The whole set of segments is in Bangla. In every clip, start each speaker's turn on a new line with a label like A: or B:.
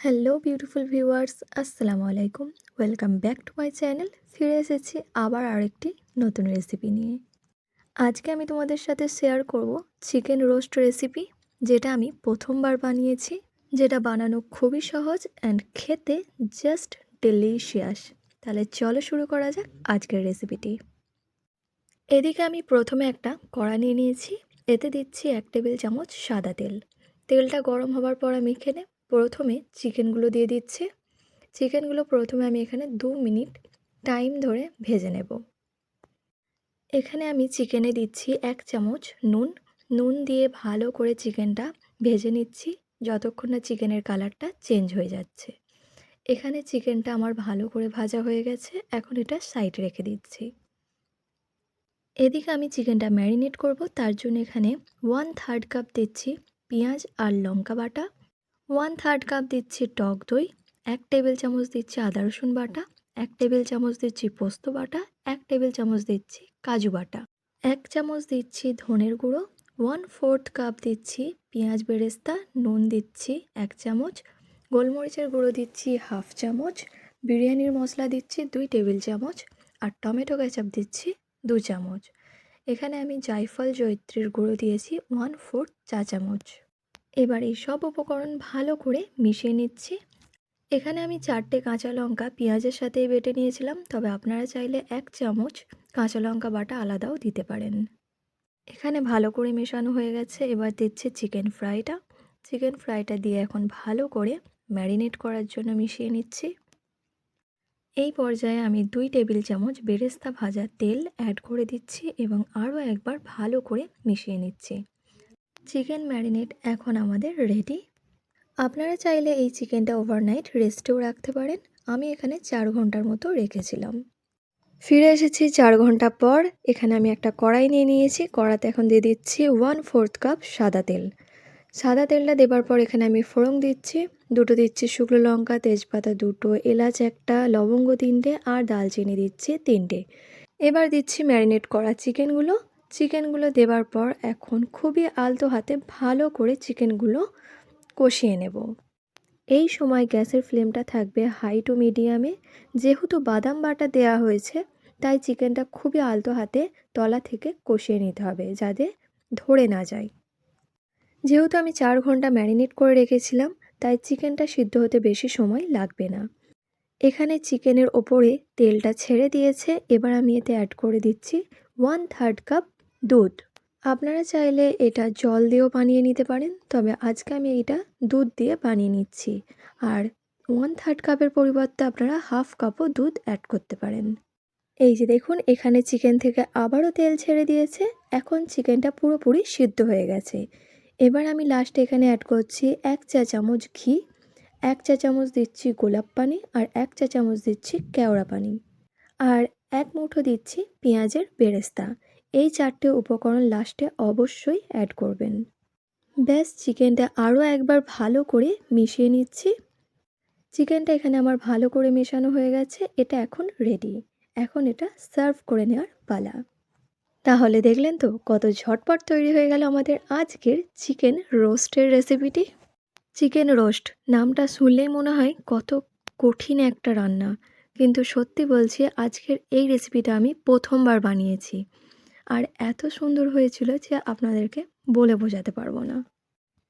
A: হ্যালো বিউটিফুল ভিউয়ার্স, আসসালামু আলাইকুম। Welcome back to my channel. ফিরে এসেছি আবার আরেকটি নতুন রেসিপি নিয়ে। আজকে আমি তোমাদের সাথে শেয়ার করব চিকেন রোস্ট রেসিপি, যেটা আমি প্রথমবার বানিয়েছি, যেটা বানানো খুবই সহজ অ্যান্ড খেতে জাস্ট ডেলিশিয়াস। তাহলে চলো শুরু করা যাক আজকের রেসিপিটি। এদিকে আমি প্রথমে একটা কড়া নিয়ে নিয়েছি। এতে দিচ্ছি 1 টেবিল চামচ সাদা তেল। তেলটা গরম হবার পর আমি এখানে প্রথমে চিকেনগুলো দিয়ে দিচ্ছি। চিকেনগুলো প্রথমে আমি এখানে 2 মিনিট টাইম ধরে ভেজে নেব। এখানে আমি চিকেনে দিচ্ছি 1 চামচ নুন। নুন দিয়ে ভালো করে চিকেনটা ভেজে নিচ্ছি যতক্ষণ না চিকেনের কালারটা চেঞ্জ হয়ে যাচ্ছে। এখানে চিকেনটা আমার ভালো করে ভাজা হয়ে গেছে, এখন এটা সাইডে রেখে দিচ্ছি। এদিকে আমি চিকেনটা ম্যারিনেট করব, তার জন্য এখানে 1/3 কাপ দিচ্ছি পেঁয়াজ আর লঙ্কা বাটা, 1/3 কাপ দিচ্ছি টক দই, 1 টেবিল চামচ দিচ্ছি আদা রসুন বাটা, 1 টেবিল চামচ দিচ্ছি পোস্ত বাটা, 1 টেবিল চামচ দিচ্ছি কাজু বাটা, 1 চামচ দিচ্ছি ধনের গুঁড়ো, 1/4 কাপ দিচ্ছি পেঁয়াজ বেরেস্তা, নুন দিচ্ছি 1 চামচ, গোলমরিচের গুঁড়ো দিচ্ছি 1/2 চামচ, বিরিয়ানির মশলা দিচ্ছি 2 টেবিল চামচ আর টমেটো কেচাপ দিচ্ছি 2 চামচ। এখানে আমি জায়ফল জয়িত্রীর গুঁড়ো দিয়েছি 1/4 চা চামচ। এবার এই সব উপকরণ ভালো করে মিশিয়ে নিচ্ছি। এখানে আমি 4টে কাঁচা লঙ্কা পেঁয়াজের সাথেই বেটে নিয়েছিলাম, তবে আপনারা চাইলে 1 চামচ কাঁচা লঙ্কা বাটা আলাদাও দিতে পারেন। এখানে ভালো করে মেশানো হয়ে গেছে। এবার দিচ্ছি চিকেন ফ্রাইটা। চিকেন ফ্রাইটা দিয়ে এখন ভালো করে ম্যারিনেট করার জন্য মিশিয়ে নিচ্ছি। এই পর্যায়ে আমি 2 টেবিল চামচ বেরেস্তা ভাজা তেল অ্যাড করে দিচ্ছি এবং আরও একবার ভালো করে মিশিয়ে নিচ্ছি। চিকেন ম্যারিনেট এখন আমাদের রেডি। আপনারা চাইলে এই চিকেনটা ওভারনাইট রেস্টেও রাখতে পারেন। আমি এখানে 4 ঘন্টার মতো রেখেছিলাম। ফিরে এসেছি 4 ঘন্টা পর। এখানে আমি একটা কড়াই নিয়ে নিয়েছি। কড়াতে এখন দিয়ে দিচ্ছি 1/4 কাপ সাদা তেল। সাদা তেলটা দেবার পর এখানে আমি ফোড়ন দিচ্ছি। দুটো দিচ্ছি শুকনো লঙ্কা, তেজপাতা 2টো, এলাচ 1টা, লবঙ্গ 3টে আর দালচিনি দিচ্ছি 3টে। এবার দিচ্ছি ম্যারিনেট করা চিকেনগুলো দেবার পর এখন খুবই আলতো হাতে ভালো করে চিকেনগুলো কষিয়ে নেব। এই সময় গ্যাসের ফ্লেমটা থাকবে হাই টু মিডিয়ামে। যেহেতু বাদাম বাটা দেওয়া হয়েছে, তাই চিকেনটা খুবই আলতো হাতে তলা থেকে কষিয়ে নিতে হবে যাতে ধরে না যায়। যেহেতু আমি 4 ঘন্টা ম্যারিনেট করে রেখেছিলাম, তাই চিকেনটা সিদ্ধ হতে বেশি সময় লাগবে না। এখানে চিকেনের ওপরে তেলটা ছেড়ে দিয়েছে। এবার আমি এতে অ্যাড করে দিচ্ছি 1/3 কাপ দুধ। আপনারা চাইলে এটা জল দিয়েও বানিয়ে নিতে পারেন, তবে আজকে আমি এটা দুধ দিয়ে বানিয়ে নিচ্ছি। আর 1/3 কাপের পরিবর্তে আপনারা 1/2 কাপও দুধ অ্যাড করতে পারেন। এই যে দেখুন, এখানে চিকেন থেকে আবারও তেল ছেড়ে দিয়েছে। এখন চিকেনটা পুরোপুরি সিদ্ধ হয়ে গেছে। এবার আমি লাস্টে এখানে অ্যাড করছি 1 চা চামচ ঘি, 1 চা চামচ দিচ্ছি গোলাপ পানি আর 1 চা চামচ দিচ্ছি কেওড়া পানি আর 1 মুঠো দিচ্ছি পেঁয়াজের বেরেস্তা। এই 4টে উপকরণ লাস্টে অবশ্যই অ্যাড করবেন। ব্যাস, চিকেনটা আরও একবার ভালো করে মিশিয়ে নিচ্ছি। চিকেনটা এখানে আমার ভালো করে মেশানো হয়ে গেছে। এটা এখন রেডি। এখন এটা সার্ভ করে নেওয়ার পালা। তাহলে দেখলেন তো কত ঝটপট তৈরি হয়ে গেল আমাদের আজকের চিকেন রোস্টের রেসিপিটি। চিকেন রোস্ট নামটা শুনলেই মনে হয় কত কঠিন একটা রান্না, কিন্তু সত্যি বলছি আজকের এই রেসিপিটা আমি প্রথমবার বানিয়েছি আর এত সুন্দর হয়েছিল যে আপনাদেরকে বলে বোঝাতে পারবো না।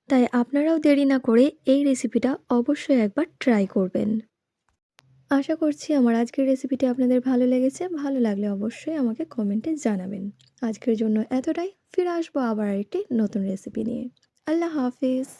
A: তাই আপনারাও দেরি না করে এই রেসিপিটা অবশ্যই একবার ট্রাই করবেন। আশা করছি আমার আজকের রেসিপিটি আপনাদের ভালো লেগেছে। ভালো লাগলে অবশ্যই আমাকে কমেন্টে জানাবেন। আজকের জন্য এতটাই। ফিরে আসবো আবার আরেকটি নতুন রেসিপি নিয়ে। আল্লাহ হাফিজ।